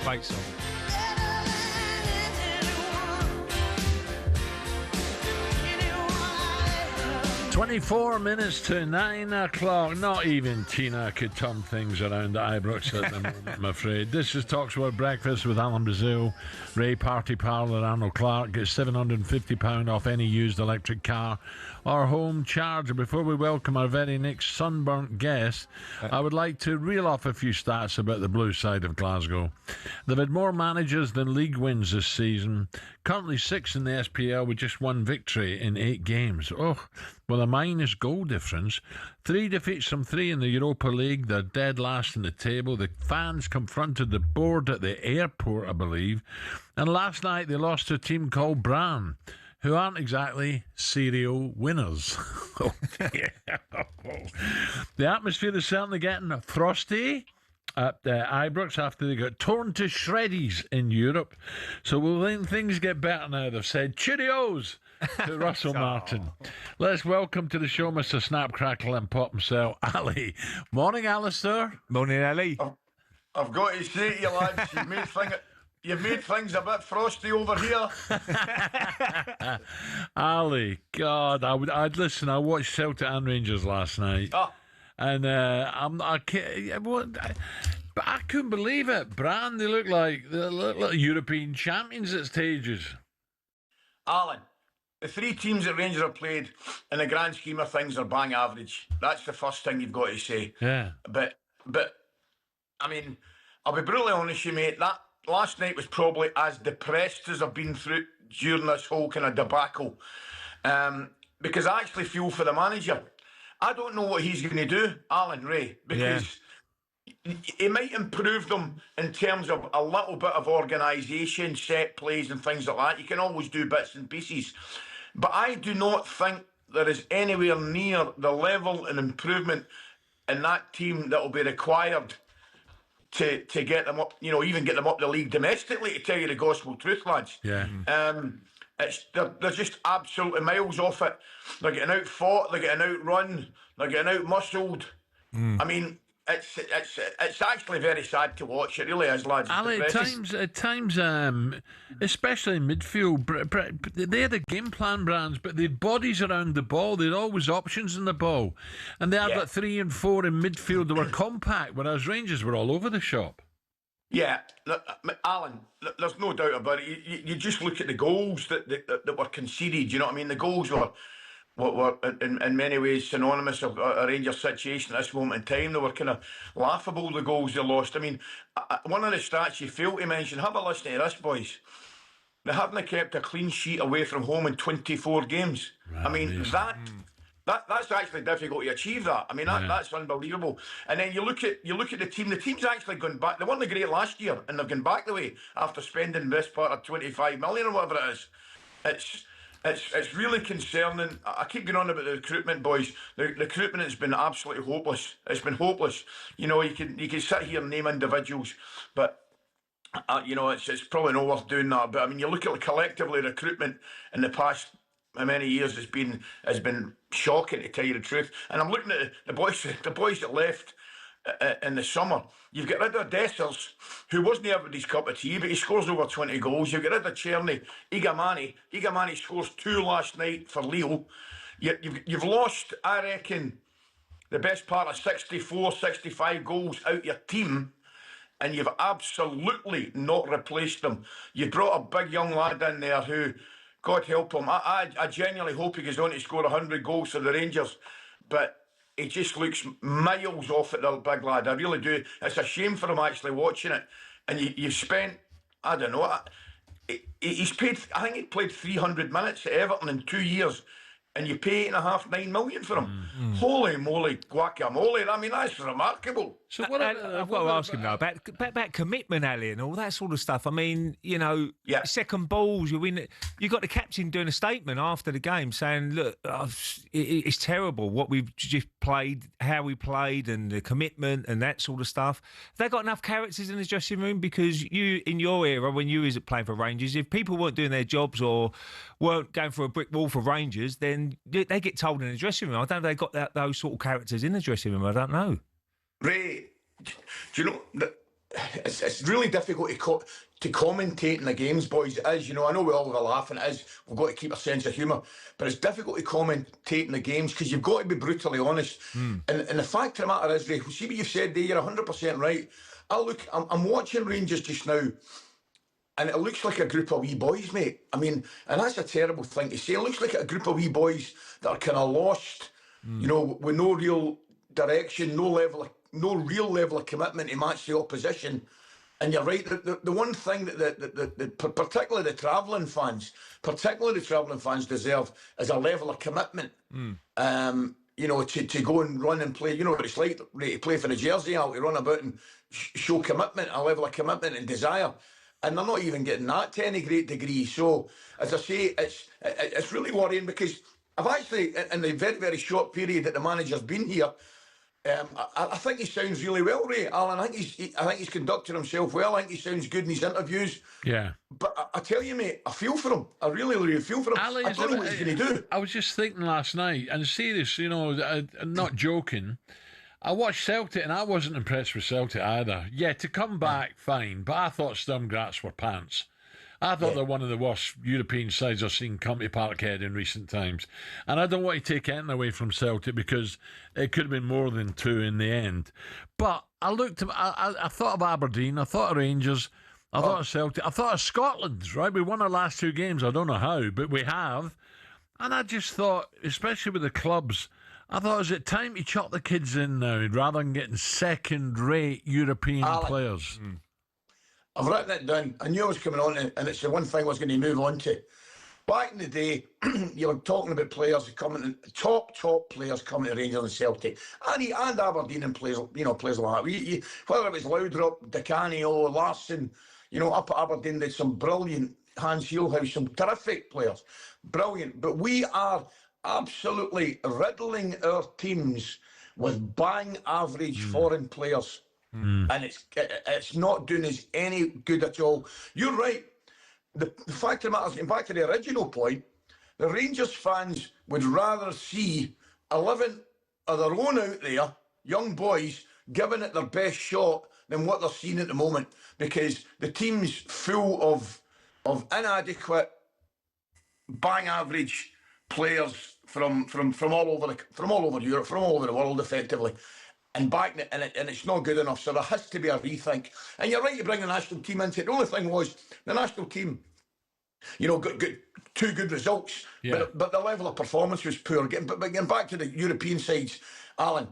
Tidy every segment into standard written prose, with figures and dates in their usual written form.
Great song. 24 minutes to 9 o'clock. Not even Tina could turn things around at Ibrox at the moment, I'm afraid. This is talkSPORT Breakfast with Alan Brazil, Ray Parlour, Arnold Clark. Get £750 off any used electric car or home charger. Before we welcome our very next sunburnt guest, I would like to reel off a few stats about the blue side of Glasgow. They've had more managers than league wins this season. Currently 6th in the SPL with just 1 victory in 8 games. Oh, well, a minus goal difference. 3 defeats from 3 in the Europa League. They're dead last in the table. The fans confronted the board at the airport, I believe. And last night they lost to a team called Brann, who aren't exactly serial winners. The atmosphere is certainly getting frosty at Ibrox after they got torn to shreddies in Europe. So will things get better now? They've said cheerios to Russell Martin. Let's welcome to the show Mr. Snap, Crackle and Pop himself, Ali. Morning, Alistair. Morning, Ali. I've got to say to you, lads, you've made things a bit frosty over here. Ali, God, I'd listen. I watched Celtic and Rangers last night. And I couldn't believe it. Brann, they look like European champions at stages. Alan, the 3 teams that Rangers have played, in the grand scheme of things, are bang average. That's the first thing you've got to say. Yeah. But I mean, I'll be brutally honest with you, mate. That last night was probably as depressed as I've been through during this whole kind of debacle. Because I actually feel for the manager. I don't know what he's going to do, Alan Ray, because he might improve them in terms of a little bit of organisation, set plays and things like that. You can always do bits and pieces. But I do not think there is anywhere near the level and improvement in that team that will be required to get them up, even get them up the league domestically, to tell you the gospel truth, lads. Yeah. They're just absolutely miles off it. They're getting out fought, they're getting outrun, they're getting out muscled. I mean, it's actually very sad to watch. It really is, lads. Ali, at times, especially in midfield, they had a game plan, Brands, but they had bodies around the ball. They had always options in the ball, and they had like 3 and 4 in midfield. They were compact, whereas Rangers were all over the shop. Yeah, Alan, there's no doubt about it. You just look at the goals that were conceded. You know what I mean? The goals were in many ways synonymous of a Rangers situation at this moment in time. They were kind of laughable, the goals they lost. I mean, one of the stats you failed to mention, have a listen to this, boys. They haven't kept a clean sheet away from home in 24 games. Right, I mean, that's actually difficult to achieve that. I mean, that's unbelievable. And then you look at the team. The team's actually gone back. They weren't great last year, and they've gone back the way after spending this part of 25 million or whatever it is. It's really concerning. I keep going on about the recruitment, boys. The recruitment has been absolutely hopeless. It's been hopeless. You can sit here and name individuals, but it's probably not worth doing that. But I mean, you look at collectively recruitment in the past many years has been shocking, to tell you the truth. And I'm looking at the boys that left in the summer. You've got rid of Dessers, who wasn't everybody's cup of tea, but he scores over 20 goals. You've got rid of Czerny, Igamani scores 2 last night for Leo. You've lost, I reckon, the best part of 64, 65 goals out your team, and you've absolutely not replaced them. You brought a big young lad in there who, God help him, I genuinely hope he goes on to score 100 goals for the Rangers, but he just looks miles off at the big lad. I really do. It's a shame for him actually watching it. And you've spent, I don't know, he's paid, I think he played 300 minutes at Everton in 2 years, and you pay 8.5, 9 million for him. Holy moly, guacamole. I mean, that's remarkable. So what I've got to ask him now about commitment, Ali, and all that sort of stuff. I mean, second balls, you win. You got the captain doing a statement after the game saying, "Look, it's terrible what we've just played, how we played, and the commitment and that sort of stuff." Have they got enough characters in the dressing room? Because you, in your era, when you was playing for Rangers, if people weren't doing their jobs or weren't going for a brick wall for Rangers, then they get told in the dressing room. I don't know if they got those sort of characters in the dressing room. I don't know. Ray, do you know that it's really difficult to commentate in the games, boys. It is, you know, I know we all have a laugh, and it is, we've got to keep a sense of humour, but it's difficult to commentate in the games because you've got to be brutally honest. And the fact of the matter is, Ray, see what you've said there, you're 100% right. I'm watching Rangers just now, and it looks like a group of wee boys, mate. I mean, and that's a terrible thing to say. It looks like a group of wee boys that are kind of lost, you know, with no real direction, no real level of commitment to match the opposition. And you're right, the one thing that particularly the travelling fans deserve is a level of commitment. You know, to go and run and play. You know what it's like to play for the Jersey out, to run about and show commitment, a level of commitment and desire. And they're not even getting that to any great degree. So, as I say, it's really worrying because I've actually, in the very, very short period that the manager's been here, I think he sounds really well, Ray. Alan, I think he's conducted himself well. I think he sounds good in his interviews. Yeah. But I tell you, mate, I feel for him. I really, really feel for him. Ali, I don't know what he's going to do. I was just thinking last night, and serious, you know, I'm not joking. I watched Celtic, and I wasn't impressed with Celtic either. Yeah, to come back, fine. But I thought Sturm Graz were pants. I thought they're one of the worst European sides I've seen come to Parkhead in recent times. And I don't want to take anything away from Celtic because it could have been more than 2 in the end. But I thought of Aberdeen, I thought of Rangers, I thought of Celtic, I thought of Scotland, right? We won our last 2 games, I don't know how, but we have. And I just thought, especially with the clubs, I thought, is it time to chuck the kids in now rather than getting second-rate European players? I've written it down. I knew I was coming on, and it's the one thing I was going to move on to. Back in the day, you were talking about players coming, top players coming to Rangers and Celtic, and Aberdeen and players like that. Whether it was Laudrup, DeCanio, Larson, you know, up at Aberdeen, there's some brilliant, Hans Heelhuis, some terrific players, brilliant. But we are absolutely riddling our teams with bang average foreign players. And it's not doing us any good at all. You're right. The fact of the matter is, back to the original point, the Rangers fans would rather see 11 of their own out there, young boys, giving it their best shot than what they're seeing at the moment, because the team's full of inadequate, bang average players from all over Europe, from all over the world, effectively. And it's not good enough, so there has to be a rethink. And you're right to bring the national team into it. The only thing was, the national team, you know, got 2 good results, but the level of performance was poor. But getting back to the European sides, Alan,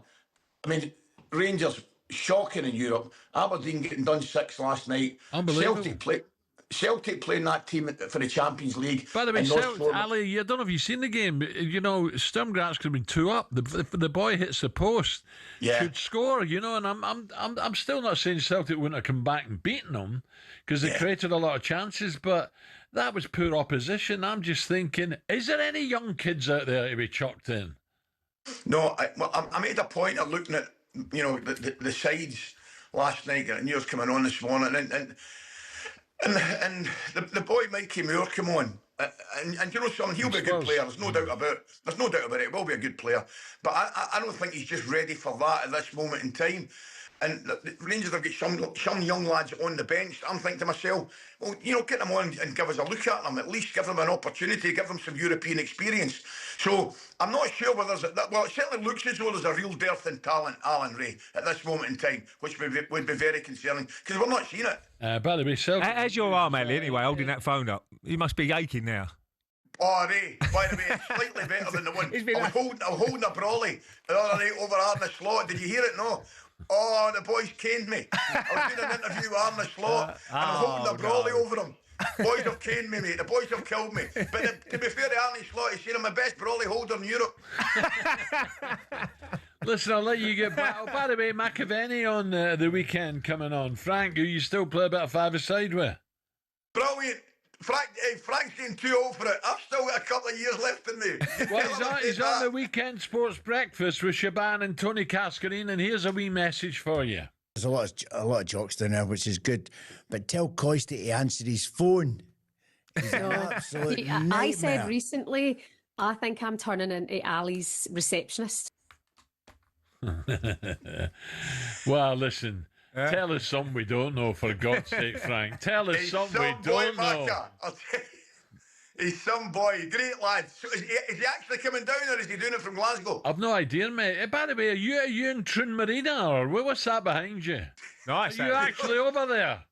I mean, Rangers, shocking in Europe. Aberdeen getting done 6 last night. Unbelievable. Celtic playing that team for the Champions League. By the way, Ali, I don't know if you've seen the game. You know, Sturm Graz could have been 2 up. The boy hits the post, should score. You know, and I'm still not saying Celtic wouldn't have come back and beaten them because they created a lot of chances, but that was poor opposition. I'm just thinking, is there any young kids out there to be chucked in? No, I made a point of looking at, you know, the sides last night, and yours coming on this morning, and the boy Mikey Moore come on, and you know something, he'll be a good player. There's no doubt about it. He will be a good player, but I don't think he's just ready for that at this moment in time. And the Rangers have got some young lads on the bench. I'm thinking to myself, well, you know, get them on and give us a look at them. At least give them an opportunity, give them some European experience. So I'm not sure whether it certainly looks as though there's a real dearth in talent, Alan, Ray, at this moment in time, which would be very concerning because we're not seeing it. By the way, Celtic, how's your arm, Ellie? Anyway, holding that phone up, you must be aching now. Oh, Ray, by the way, it's slightly better than the one. I was holding a brolly the other night over Arne Slot. Did you hear it? No. Oh, the boys caned me. I was doing an interview with Arne Slot, and I'm holding a brolly over him. Boys have caned me, mate. The boys have killed me. But to be fair to Arne Slot, he's saying I'm the best brolly holder in Europe. Listen, I'll let you get back. Oh, by the way, McAvenny on the weekend coming on. Frank, who you still play a bit of five-a-side with? Brilliant. Frank's getting too old for it. I've still got a couple of years left in me. Well, he's on the weekend sports breakfast with Shaban and Tony Cascarine, and here's a wee message for you. There's a lot of jocks down there, which is good. But tell Coisty to answer his phone. He's an absolute nightmare. I said recently, I think I'm turning into Ali's receptionist. Well, listen. Tell us something we don't know, for God's sake, Frank. Tell us something we don't know. I'll tell you. He's some boy, great lad. So is he actually coming down, or is he doing it from Glasgow? I've no idea, mate. By the way, are you in Troon Marina, or what's that behind you? Nice. Are you actually over there?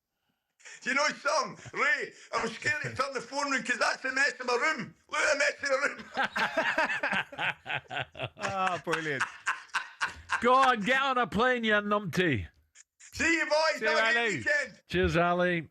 Do you know something, Ray? I was scared to turn the phone room because that's the mess of my room. Look at the mess of the room. Oh, brilliant. Go on, get on a plane, you numpty. See you, boys. See you, Have a good Ali. weekend. Cheers, Ali.